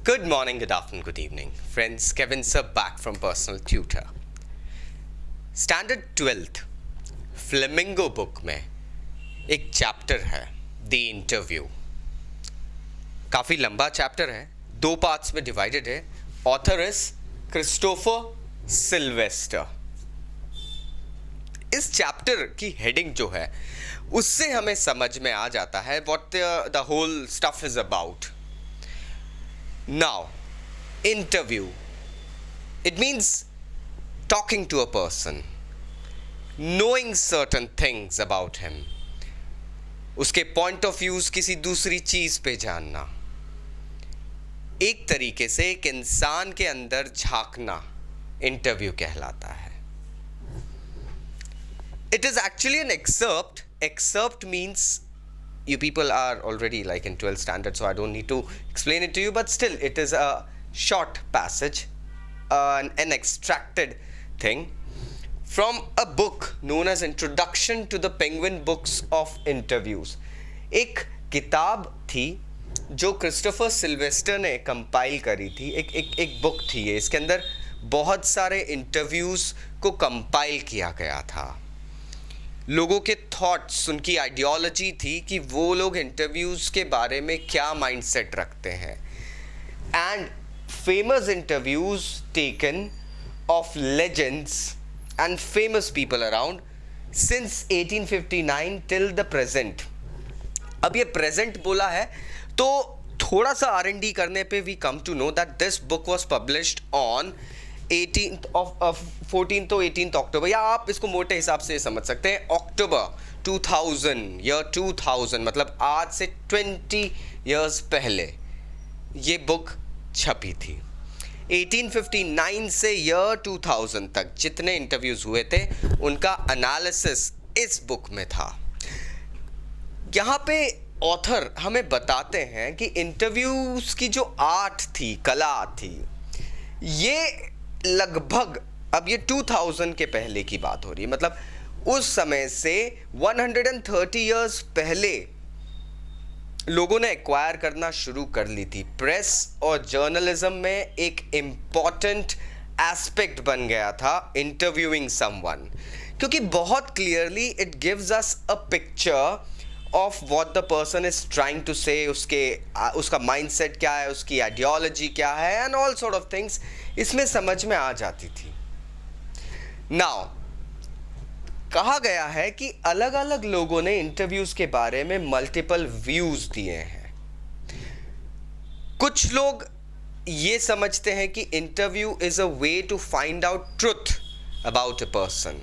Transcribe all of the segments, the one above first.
Good morning, good afternoon, good evening. Friends, Kevin sir back from Personal Tutor. Standard 12th flamingo book में एक chapter है the interview. काफ़ी लंबा chapter है, 2 parts में divided है. Author is Christopher Sylvester. इस चैप्टर की हेडिंग जो है उससे हमें समझ में आ जाता है what the whole stuff is about. Now, interview. It means talking to a person, knowing certain things about him, उसके point of views किसी दूसरी चीज़ पे जानना. एक तरीके से एक इंसान के अंदर झांकना इंटरव्यू कहलाता है. It is actually an excerpt. Excerpt means you people are already like in 12th standard, so I don't need to explain it to you, but still it is a short passage, an extracted thing from a book known as Introduction to the Penguin Books of Interviews. एक किताब थी जो Christopher Sylvester ने compile करी थी. एक book थी ये. इसके अंदर बहुत सारे इंटरव्यूज़ को कंपाइल किया गया था. लोगों के थॉट्स, उनकी आइडियोलॉजी थी कि वो लोग इंटरव्यूज़ के बारे में क्या माइंडसेट रखते हैं. And famous interviews taken of legends and famous people around since 1859 till the present. अब ये प्रेजेंट बोला है तो थोड़ा सा R&D करने पे we come to know that this book was published on 14th to 18th October, या आप इसको मोटे हिसाब से समझ सकते हैं अक्टूबर 2000, ईयर 2000, मतलब आज से 20 इयर्स पहले ये बुक छपी थी. 1859 से ईयर 2000 तक जितने इंटरव्यूज़ हुए थे उनका एनालिसिस इस बुक में था. यहाँ पे ऑथर हमें बताते हैं कि इंटरव्यूज़ की जो आर्ट थी, कला थी, ये लगभग, अब ये 2000 के पहले की बात हो रही है, मतलब उस समय से 130 इयर्स पहले लोगों ने एक्वायर करना शुरू कर ली थी. प्रेस और जर्नलिज्म में एक इम्पॉर्टेंट एस्पेक्ट बन गया था इंटरव्यूइंग समवन, क्योंकि बहुत clearly it gives us a picture of what the person is trying to say. उसका माइंडसेट क्या है, उसकी आइडियोलॉजी क्या है, and all sort of things इसमें समझ में आ जाती थी. नाउ कहा गया है कि अलग अलग लोगों ने इंटरव्यूज के बारे में मल्टीपल व्यूज दिए हैं. कुछ लोग ये समझते हैं कि interview is a way to find out truth about a person.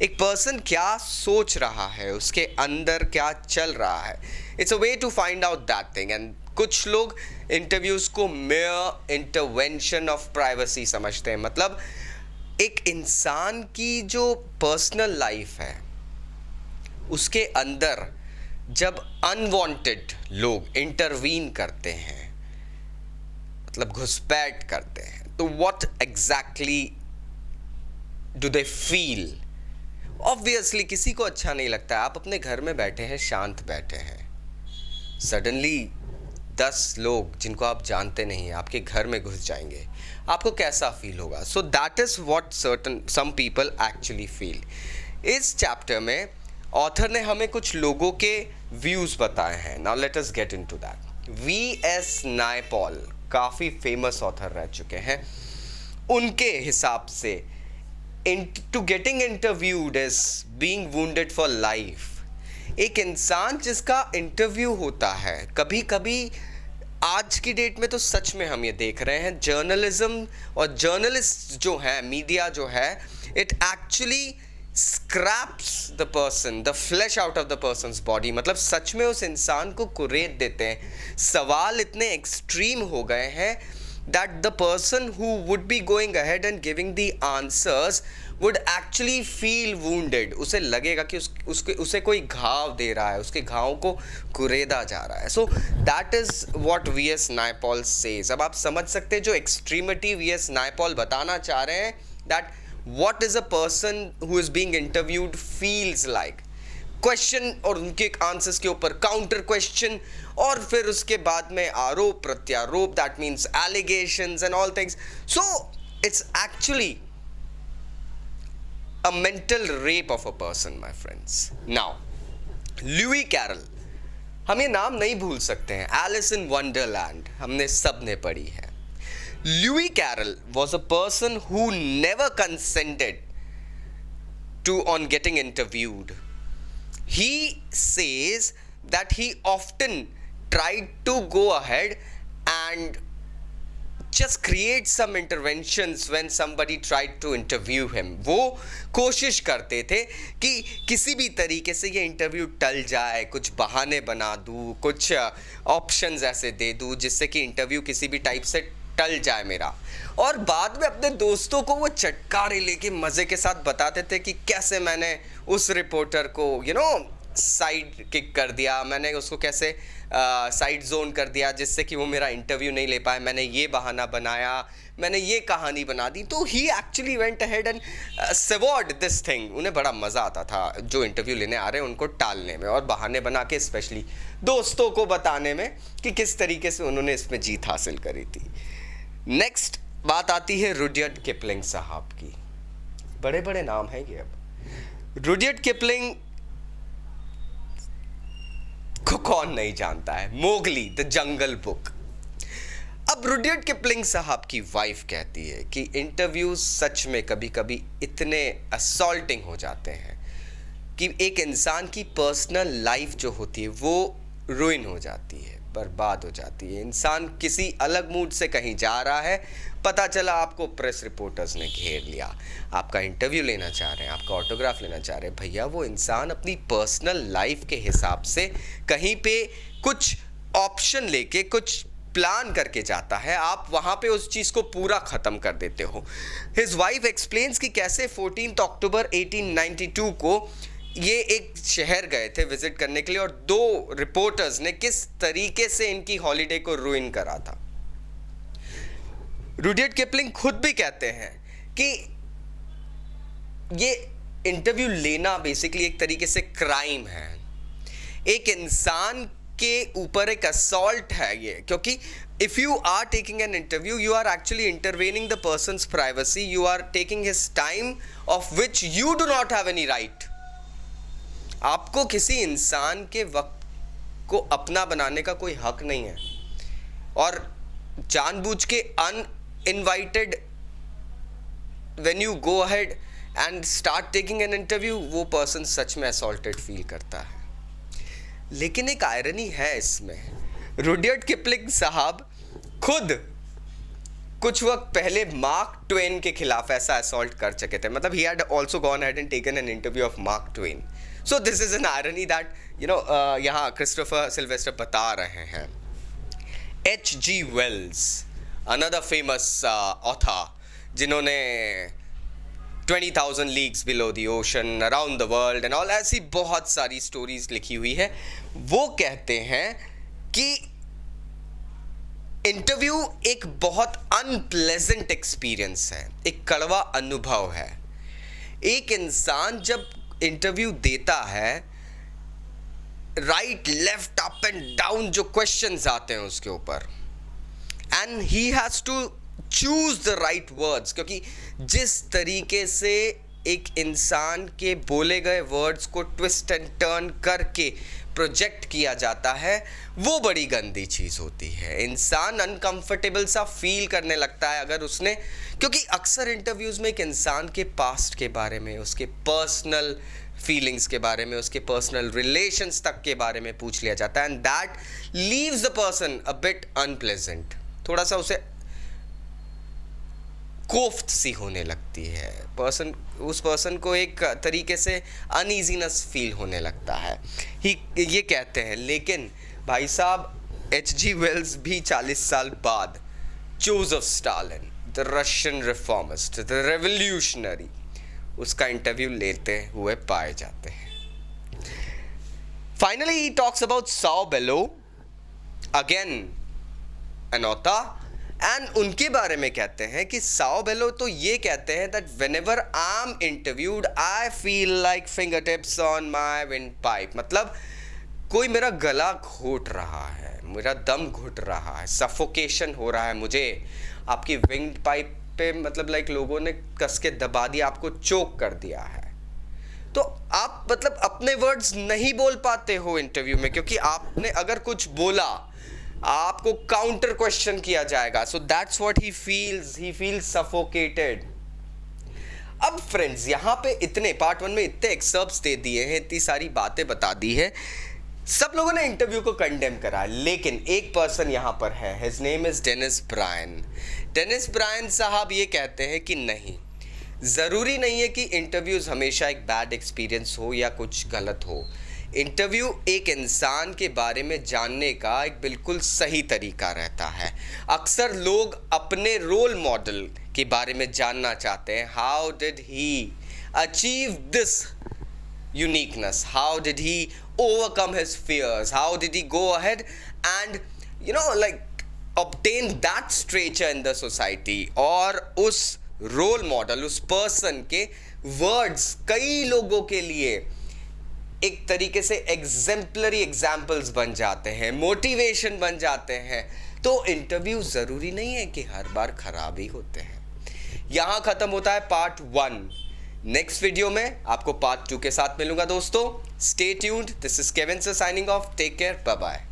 एक पर्सन क्या सोच रहा है, उसके अंदर क्या चल रहा है. It's a way to find out that thing. And कुछ लोग इंटरव्यूज़ को मेयर इंटरवेंशन ऑफ प्राइवेसी समझते हैं. मतलब एक इंसान की जो पर्सनल लाइफ है उसके अंदर जब अनवांटेड लोग इंटरवीन करते हैं, मतलब घुसपैठ करते हैं, तो what exactly do they feel. Obviously किसी को अच्छा नहीं लगता है. आप अपने घर में बैठे हैं, शांत बैठे हैं, सडनली 10 लोग जिनको आप जानते नहीं हैं आपके घर में घुस जाएंगे, आपको कैसा फील होगा. So that is what some people actually feel. इस चैप्टर में ऑथर ने हमें कुछ लोगों के व्यूज़ बताए हैं. Now let us get into that. V.S. Naipaul काफ़ी फेमस ऑथर रह चुके हैं. उनके हिसाब से to getting interviewed is being wounded for life. एक इंसान जिसका इंटरव्यू होता है, कभी कभी आज की डेट में तो सच में हम ये देख रहे हैं, जर्नलिज्म और जर्नलिस्ट जो है, मीडिया जो है, it actually scraps the person, the flash out of the persons body. मतलब सच में उस इंसान को कुरेद देते हैं. सवाल इतने एक्सट्रीम हो गए हैं that the person who would be going ahead and giving the answers would actually feel wounded. उसे लगेगा कि उसे कोई घाव दे रहा है, उसके घाव को कुरेदा जा रहा है. So that is what V.S. Naipaul says. अब आप समझ सकते हैं जो एक्सट्रीमिटी V.S. नायपॉल बताना चाह रहे हैं, that what is a person who is being interviewed feels like. Question और उनके आंसर्स के ऊपर काउंटर क्वेश्चन, और फिर उसके बाद में आरोप प्रत्यारोप, that means allegations and all things. So it's actually a mental rape of a person, my friends. Now, Lewis Carroll, हम ये नाम नहीं भूल सकते हैं. एलिस इन वंडरलैंड हमने सब ने पढ़ी है. Lewis Carroll was a person who never consented to on getting interviewed. He says that he often tried to go ahead and just create some interventions when somebody tried to interview him. वो कोशिश करते थे कि किसी भी तरीके से ये इंटरव्यू टल जाए, कुछ बहाने बना दूँ, कुछ ऑप्शंस ऐसे दे दूँ जिससे कि इंटरव्यू किसी भी टाइप से टल जाए मेरा. और बाद में अपने दोस्तों को वो चटकारे लेके मज़े के साथ बताते थे कि कैसे मैंने उस रिपोर्टर को साइड किक कर दिया, मैंने उसको कैसे साइड जोन कर दिया जिससे कि वो मेरा इंटरव्यू नहीं ले पाए, मैंने ये बहाना बनाया, मैंने ये कहानी बना दी. तो he actually went ahead and savoured this thing. उन्हें बड़ा मज़ा आता था जो इंटरव्यू लेने आ रहे हैं उनको टालने में और बहाने बना के स्पेशली दोस्तों को बताने में कि किस तरीके से उन्होंने इसमें जीत हासिल करी थी. नेक्स्ट बात आती है रुडयर्ड किपलिंग साहब की. बड़े बड़े नाम हैं ये. अब रुडयर्ड किपलिंग को कौन नहीं जानता है. Mowgli the jungle book. अब रुडयर्ड किपलिंग साहब की वाइफ कहती है कि इंटरव्यूज सच में कभी कभी इतने असॉल्टिंग हो जाते हैं कि एक इंसान की पर्सनल लाइफ जो होती है वो रुइन हो जाती है, बर्बाद हो जाती है. इंसान किसी अलग मूड से कहीं जा रहा है, पता चला आपको प्रेस रिपोर्टर्स ने घेर लिया, आपका इंटरव्यू लेना चाह रहे हैं, आपका ऑटोग्राफ लेना चाह रहे हैं. भैया वो इंसान अपनी पर्सनल लाइफ के हिसाब से कहीं पे कुछ ऑप्शन लेके कुछ प्लान करके जाता है, आप वहाँ पे उस चीज़ को पूरा ख़त्म कर देते हो. हिज वाइफ एक्सप्लेन्स कि कैसे 14 अक्टूबर 1892 को ये एक शहर गए थे विजिट करने के लिए और 2 रिपोर्टर्स ने किस तरीके से इनकी हॉलीडे को रुइन करा था. रुडयर्ड किपलिंग खुद भी कहते हैं कि ये इंटरव्यू लेना बेसिकली एक तरीके से क्राइम है, एक इंसान के ऊपर एक असॉल्ट है ये, क्योंकि if you are taking an interview you are actually intervening the person's privacy, you are taking his time of which you do not have any right. आपको किसी इंसान के वक्त को अपना बनाने का कोई हक नहीं है, और जानबूझ के uninvited when you go ahead and start taking an interview, वो पर्सन सच में असॉल्टेड फील करता है. लेकिन एक आयरनी है इसमें. रुडयर्ड किपलिंग साहब खुद कुछ वक्त पहले मार्क ट्वेन के खिलाफ ऐसा असॉल्ट कर चुके थे. मतलब he had also gone ahead and taken an interview of mark Twain. So this is an irony that यहाँ क्रिस्टोफर सिल्वेस्टर बता रहे हैं. H.G. Wells, another famous author, जिन्होंने 20,000 Leagues Below the Ocean, Around the World and all, ऐसी बहुत सारी stories लिखी हुई है. वो कहते हैं कि इंटरव्यू एक बहुत अनप्लेजेंट एक्सपीरियंस है, एक कड़वा अनुभव है. एक इंसान जब इंटरव्यू देता है, right left up and down जो क्वेश्चंस आते हैं उसके ऊपर, and he has to choose the right words, क्योंकि जिस तरीके से एक इंसान के बोले गए वर्ड्स को ट्विस्ट एंड टर्न करके प्रोजेक्ट किया जाता है, वो बड़ी गंदी चीज़ होती है. इंसान अनकंफर्टेबल सा फील करने लगता है अगर उसने, क्योंकि अक्सर इंटरव्यूज़ में एक इंसान के पास्ट के बारे में, उसके पर्सनल फीलिंग्स के बारे में, उसके पर्सनल रिलेशंस तक के बारे में पूछ लिया जाता है, and that leaves the person a bit unpleasant. थोड़ा सा उसे कोफ्त सी होने लगती है, उस पर्सन को एक तरीके से अनईजीनेस फील होने लगता है. ये कहते हैं. लेकिन भाई साहब H.G. वेल्स भी 40 साल बाद Joseph Stalin, the Russian reformist, the revolutionary, उसका इंटरव्यू लेते हुए पाए जाते हैं. Finally he talks about Saul Bellow, again an author, and उनके बारे में कहते हैं कि साओ बेलो तो ये कहते हैं that whenever I am interviewed I feel like finger tips on my wind pipe, मतलब कोई मेरा गला घोट रहा है, मेरा दम घुट रहा है, सफोकेशन हो रहा है मुझे आपकी विंड पाइप पे, मतलब लाइक लोगों ने कस के दबा दिया, आपको चोक कर दिया है। तो आप मतलब अपने वर्ड्स नहीं बोल पाते हो इंटरव्यू में, क्योंकि आपने अगर कुछ बोला आपको काउंटर क्वेश्चन किया जाएगा। So that's what he feels suffocated. अब फ्रेंड्स यहां पे इतने पार्ट 1 में इतने एक्सर्प्स दे दिए हैं, इतनी सारी बातें बता दी है, सब लोगों ने इंटरव्यू को कंडेम करा, लेकिन एक पर्सन यहां पर है, his name is Dennis Brian. Dennis Brian साहब ये कहते हैं कि नहीं, ज़रूरी नहीं है कि इंटरव्यूज़ हमेशा एक बैड एक्सपीरियंस हो या कुछ गलत हो। इंटरव्यू एक इंसान के बारे में जानने का एक बिल्कुल सही तरीका रहता है। अक्सर लोग अपने रोल मॉडल के बारे में जानना चाहते हैं, how did he achieve this uniqueness, how did he overcome his fears, how did he go ahead and like obtain that stature in the society. और उस रोल मॉडल, उस पर्सन के वर्ड्स कई लोगों के लिए एक तरीके से एग्जेम्पलरी एग्जाम्पल्स बन जाते हैं, मोटिवेशन बन जाते हैं। तो इंटरव्यू ज़रूरी नहीं है कि हर बार खराब ही होते हैं। यहाँ ख़त्म होता है पार्ट 1। नेक्स्ट वीडियो में आपको पार्ट 2 के साथ मिलूंगा दोस्तों। Stay tuned. This is Kevin sir signing off. Take care, bye bye.